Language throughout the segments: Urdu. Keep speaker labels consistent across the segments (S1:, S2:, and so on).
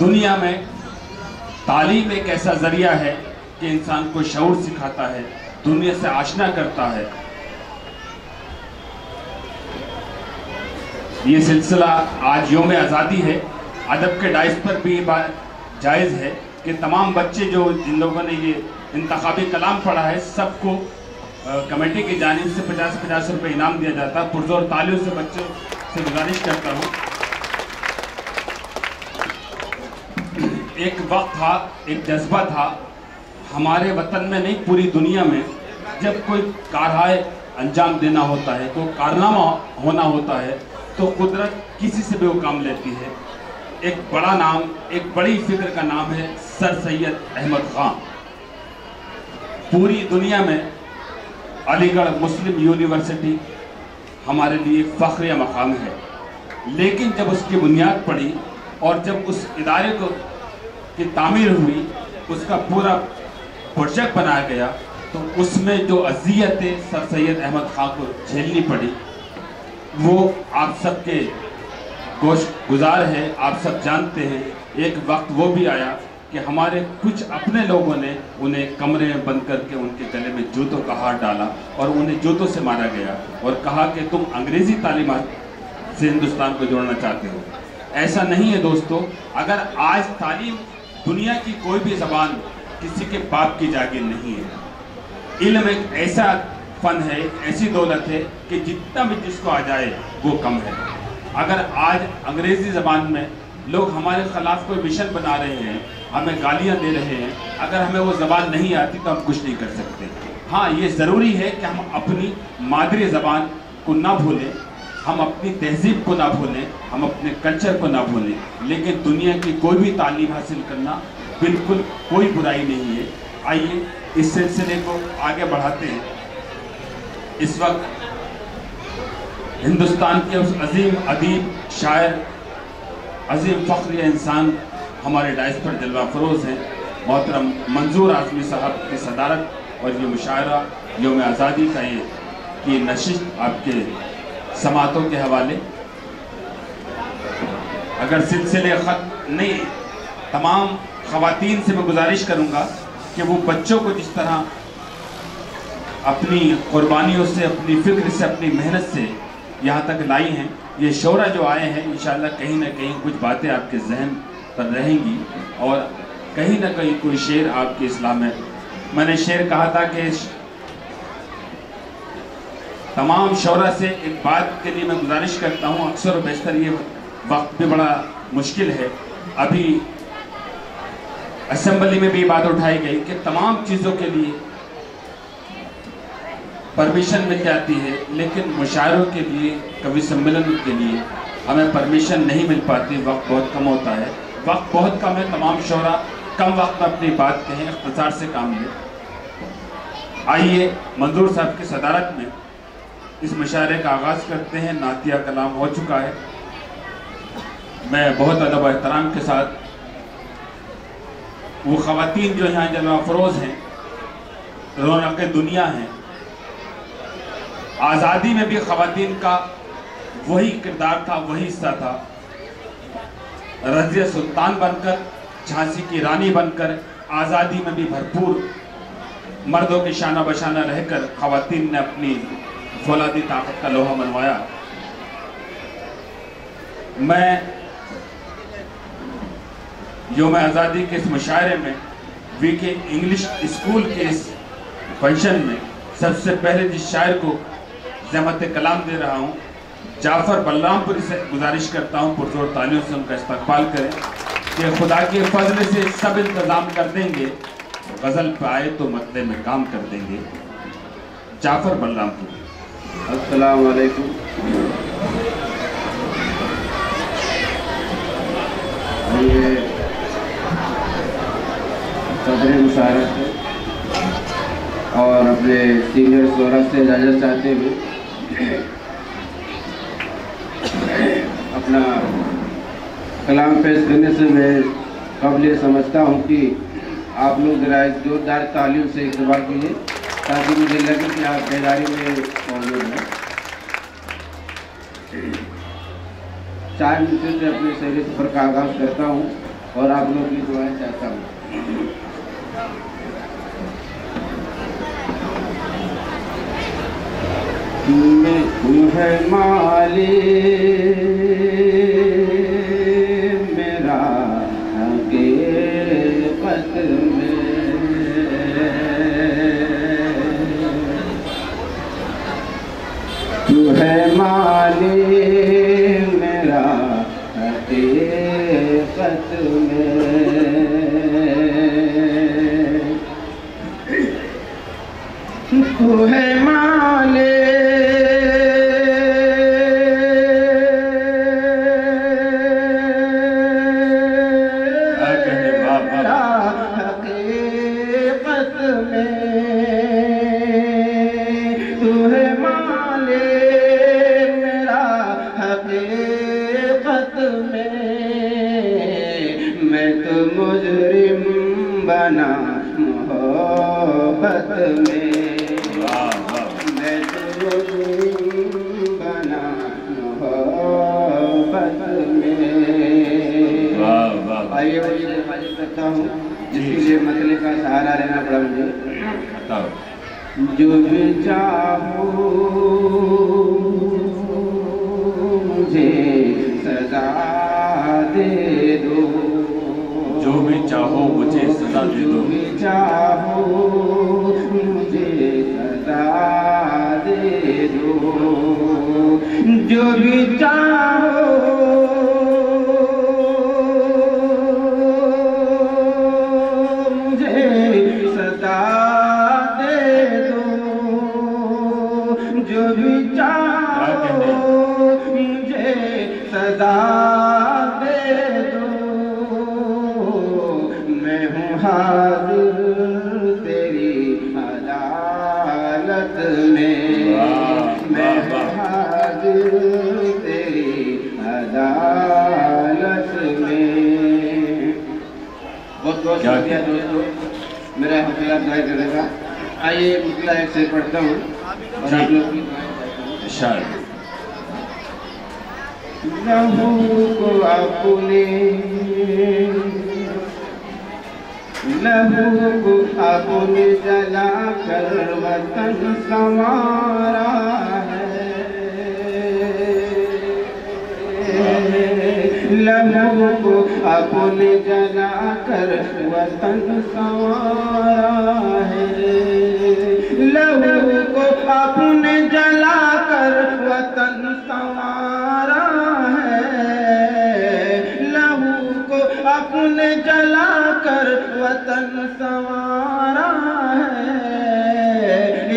S1: دنیا میں تعلیم ایک ایسا ذریعہ ہے کہ انسان کو شعور سکھاتا ہے، دنیا سے آشنا کرتا ہے۔ یہ سلسلہ آج یوم آزادی ہے، ادب کے ڈائس پر بھی یہ بات جائز ہے کہ تمام بچے جو جن لوگوں نے یہ انتخابی کلام پڑھا ہے سب کو کمیٹی کی جانب سے 50 روپے انعام دیا جاتا ہے۔ پرزور تالیوں سے بچوں سے گزارش کرتا ہوں۔ ایک وقت تھا، ایک جذبہ تھا ہمارے وطن میں نہیں پوری دنیا میں، جب کوئی کارہائے انجام دینا ہوتا ہے، کوئی کارنامہ ہونا ہوتا ہے تو قدرت کسی سے بھی وہ کام لیتی ہے۔ ایک بڑا نام، ایک بڑی فکر کا نام ہے سر سید احمد خان۔ پوری دنیا میں علی گڑھ مسلم یونیورسٹی ہمارے لیے فخریہ مقام ہے، لیکن جب اس کی بنیاد پڑی اور جب اس ادارے کی تعمیر ہوئی، اس کا پورا پروجیکٹ بنایا گیا تو اس میں جو اذیتیں سر سید احمد خان کو جھیلنی پڑی وہ آپ سب کے گوش گزار ہے، آپ سب جانتے ہیں۔ ایک وقت وہ بھی آیا کہ ہمارے کچھ اپنے لوگوں نے انہیں کمرے میں بند کر کے ان کے گلے میں جوتوں کا ہار ڈالا اور انہیں جوتوں سے مارا گیا اور کہا کہ تم انگریزی تعلیمات سے ہندوستان کو جوڑنا چاہتے ہو۔ ایسا نہیں ہے دوستو، اگر آج تعلیم دنیا کی کوئی بھی زبان کسی کے باپ کی جاگیر نہیں ہے۔ علم ایک ایسا فن ہے، ایسی دولت ہے کہ جتنا بھی جس کو آ جائے وہ کم ہے۔ اگر آج انگریزی زبان میں لوگ ہمارے خلاف کوئی مشن بنا رہے ہیں، ہمیں گالیاں دے رہے ہیں، اگر ہمیں وہ زبان نہیں آتی تو ہم کچھ نہیں کر سکتے۔ ہاں، یہ ضروری ہے کہ ہم اپنی مادری زبان کو نہ بھولیں، ہم اپنی تہذیب کو نہ بھولیں، ہم اپنے کلچر کو نہ بھولیں، لیکن دنیا کی کوئی بھی تعلیم حاصل کرنا بالکل کوئی برائی نہیں ہے۔ آئیے اس سلسلے کو آگے بڑھاتے ہیں۔ اس وقت ہندوستان کے اس عظیم ادیب، شاعر، عظیم فخریہ انسان ہمارے ڈائس پر جلوہ فروز ہیں، محترم منظور اعظمی صاحب کی صدارت اور یہ مشاعرہ یوم آزادی کا یہ نشست آپ کے سماعتوں کے حوالے۔ اگر سلسلے خط نہیں، تمام خواتین سے میں گزارش کروں گا کہ وہ بچوں کو جس طرح اپنی قربانیوں سے، اپنی فکر سے، اپنی محنت سے یہاں تک لائی ہیں، یہ شعراء جو آئے ہیں انشاءاللہ کہیں نہ کہیں کچھ باتیں آپ کے ذہن پر رہیں گی اور کہیں نہ کہیں کوئی شعر آپ کے اسلام میں نے شعر کہا تھا کہ تمام شعراء سے ایک بات کے لیے میں گزارش کرتا ہوں، اکثر و بیشتر یہ وقت بھی بڑا مشکل ہے۔ ابھی اسمبلی میں بھی بات اٹھائی گئی کہ تمام چیزوں کے لیے پرمیشن مل جاتی ہے، لیکن مشاعروں کے لیے، کوی سمیلن کے لیے ہمیں پرمیشن نہیں مل پاتی، وقت بہت کم ہوتا ہے۔ وقت بہت کم ہے، تمام شعراء کم وقت میں اپنی بات کہیں، اختصار سے کام لیں۔ آئیے منظور صاحب کی صدارت میں اس مشاعرے کا آغاز کرتے ہیں۔ نعتیہ کلام ہو چکا ہے، میں بہت ادب و احترام کے ساتھ وہ خواتین جو یہاں جلوہ فروز ہیں، رونق دنیا ہیں، آزادی میں بھی خواتین کا وہی کردار تھا، وہی حصہ تھا۔ رضیہ سلطان بن کر، جھانسی کی رانی بن کر، آزادی میں بھی بھرپور مردوں کے شانہ بشانہ رہ کر خواتین نے اپنی فولادی طاقت کا لوہا منوایا۔ میں یوم آزادی کے اس مشاعرے میں وی کے انگلش اسکول کے اس فنکشن میں سب سے پہلے جس شاعر کو زحمت کلام دے رہا ہوں، جعفر بلرام پوری سے گزارش کرتا ہوں پرزور تالیوں سے ان کا استقبال کریں کہ خدا کے فضل سے سب انتظام کر دیں گے غزل پہ آئے تو مطلع میں کام کر دیں گے، جعفر بلرام پوری۔
S2: السلام علیکم۔ یہ صدر مشارت ہے اور اپنے سینئر شعراء سے اجازت چاہتے ہوئے اپنا کلام پیش کرنے سے میں قبل یہ سمجھتا ہوں کہ آپ لوگ ذرا زوردار تعلیم سے اقتبال کیجیے تاکہ مجھے لگے کہ آپ بیداری میں موجود ہیں۔ 4 منٹ سے اپنے شہری سفر کا آغاز کرتا ہوں اور آپ لوگ کی دعائیں چاہتا ہوں۔ تو ہے مالی میرا حقیقت میں، تو ہے مالی میرا حقیقت میں، تو ہے مالی محبت میں، میں تو بنا محبت میں۔ آئیے وہی حاضر کرتا ہوں جس کے لیے مسئلے کا سہارا لینا پڑا مجھے۔ جو بھی چاہو مجھے سزا دے دو،
S1: جو بھی چاہو مجھے سزا دے دو،
S2: جو بھی چاہو مجھے سزا دے دو، جو بھی چاہو مجھے سزا دے دو، جو بھی چاہو مجھے سزا حاضر تیری عدالت میں، میں حاضر تیری عدالت میں۔ بہت بہت شکریہ دوستو، میرا حوصلہ افزائی کرے گا۔ آئیے مطلع ایک سے پڑھتا ہوں اور آپ لوگ کی
S1: شاید
S2: لہو کو اپنے لہو کو اپنے جلا کر وطن سنوارا ہے، لہو کو اپنے جلا کر وطن سنوارا ہے، لہو کو اپنے جلا کر وطن سنوارا ہے، لہو کو اپنے جلا کر وطن سنوارا ہے،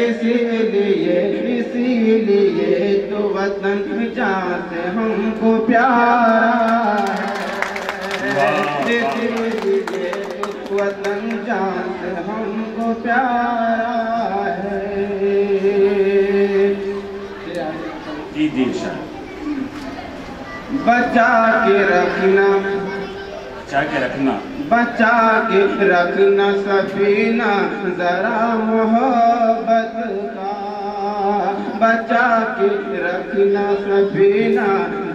S2: اسی لیے تو وطن جان سے ہم کو پیارا ہے، اسی لیے تو وطن جان سے ہم کو پیارا ہے۔
S1: جی شاید
S2: بچا کے رکھنا،
S1: بچا کے رکھنا،
S2: بچا کے رکھنا سفینہ ذرا محبت کا، بچا کے رکھنا سفینہ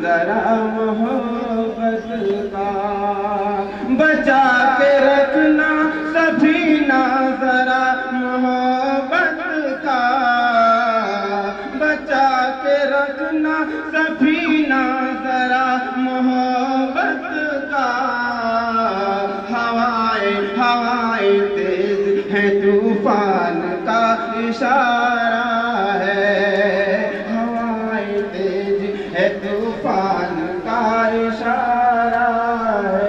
S2: ذرا محبت کا، بچا کے رکھنا سفینہ ذرا محبت کا، بچا کے رکھنا سفینہ ذرا محبت کا، ہوائیں تیز ہے طوفان کا اشارہ ہے، ہوائیں تیز ہے طوفان کا اشارہ ہے،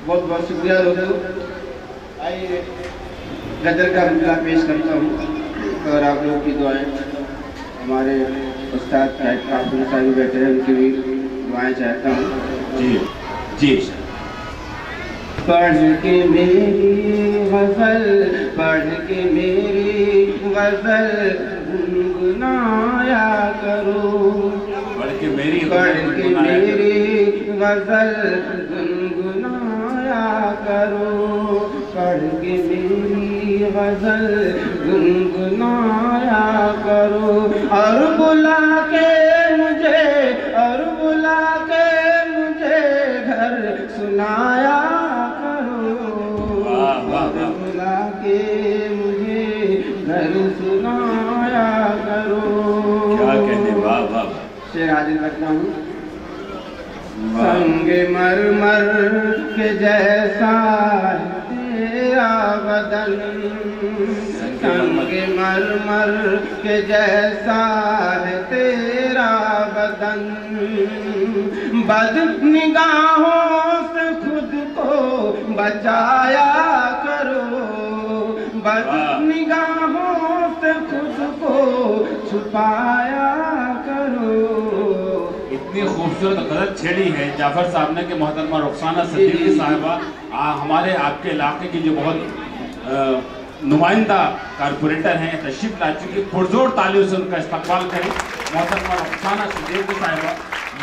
S2: بہت بہت شکریہ دوستوں. آئیے غزل کا مجموعہ پیش کرتا ہوں اور آپ لوگوں کی دعائیں. ہمارے استاد صاحب بیٹھے ہیں, ان کی بھی دعائیں چاہتا ہوں.
S1: جی جی.
S2: پڑھ کے میری غزل, پڑھ کے میری غزل گنگنایا کرو,
S1: پڑھ کے میری
S2: غزل گنگنایا کرو, پڑھ کے میری غزل گنگنایا کرو. اور بلا کے مجھے گھر سنایا کرو, بلا کے مجھے گھر سنایا کرو.
S1: کیا کہنے, واہ واہ.
S2: شعر حاضر کرتا ہوں. سنگ مرمر کے جیسا تیرا بدن, سنگ مرمر کے جیسا ہے تیرا بدن, بد نگاہوں سے خود کو بچایا کرو, بد نگاہوں سے خود کو چھپایا کرو.
S1: اتنی خوبصورت غزل چھیڑی ہے جعفر صاحب نے کہ محترمہ رخسانہ صدیقی صاحبہ ہمارے آپ کے علاقے کی جو بہت نمائندہ کارپوریٹر ہیں, تشریف لا چکی. پرزور تالیوں سے ان کا استقبال کریں. محترمہ رخسانہ صدیقی صاحبہ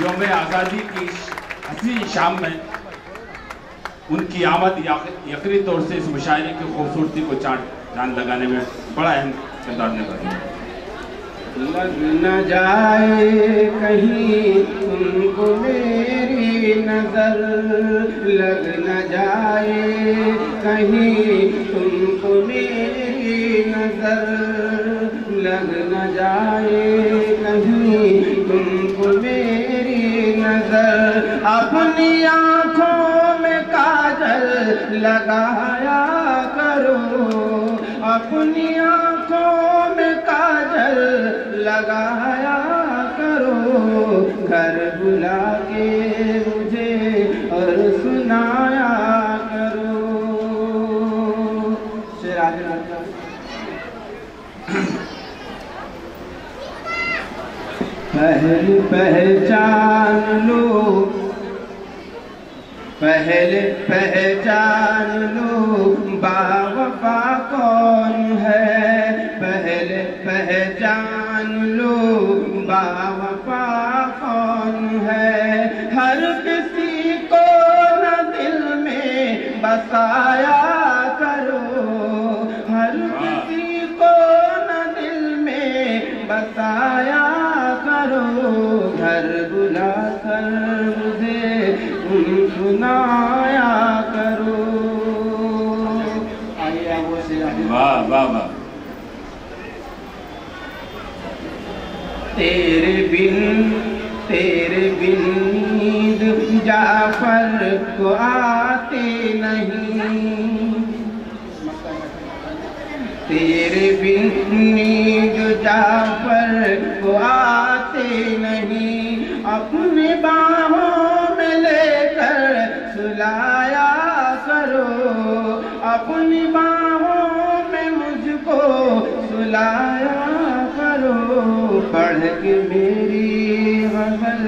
S1: یوم آزادی کی حسین شام میں ان کی آمد یقینی طور سے اس مشاعرے کی خوبصورتی کو چاند لگانے میں بڑا اہم کردار نبھاتی ہے.
S2: لگ نہ جائے کہیں تم کو میری نظر, لگ نہ جائے کہیں تم کو میری نظر, لگ نہ جائے کہیں تم کو میری نظر. اپنی آنکھوں میں کاجل لگایا کرو, اپنی آنکھوں میں کاجل لگایا کرو. گھر بلا کے مجھے اور سنایا کرو. شعر آگے بڑھتا ہوں. پہلے پہچان لو, پہلے پہچان لو باوفا کون ہے, پہلے پہچان لو باوفا کون ہے. ہر کسی کو نہ دل میں بسایا کرو, ہر کسی کو نہ دل میں بسایا کرو. گھر بلا کر مجھے سنایا کرو.
S1: واہ واہ واہ.
S2: تیرے بن نیند جعفر کو آتے نہیں, تیرے بن نیند جعفر کو آتے نہیں. اپنی باہوں میں لے کر سلایا کرو, اپنی باہوں میں مجھ کو سلایا کرو. پڑھ کے میری غزل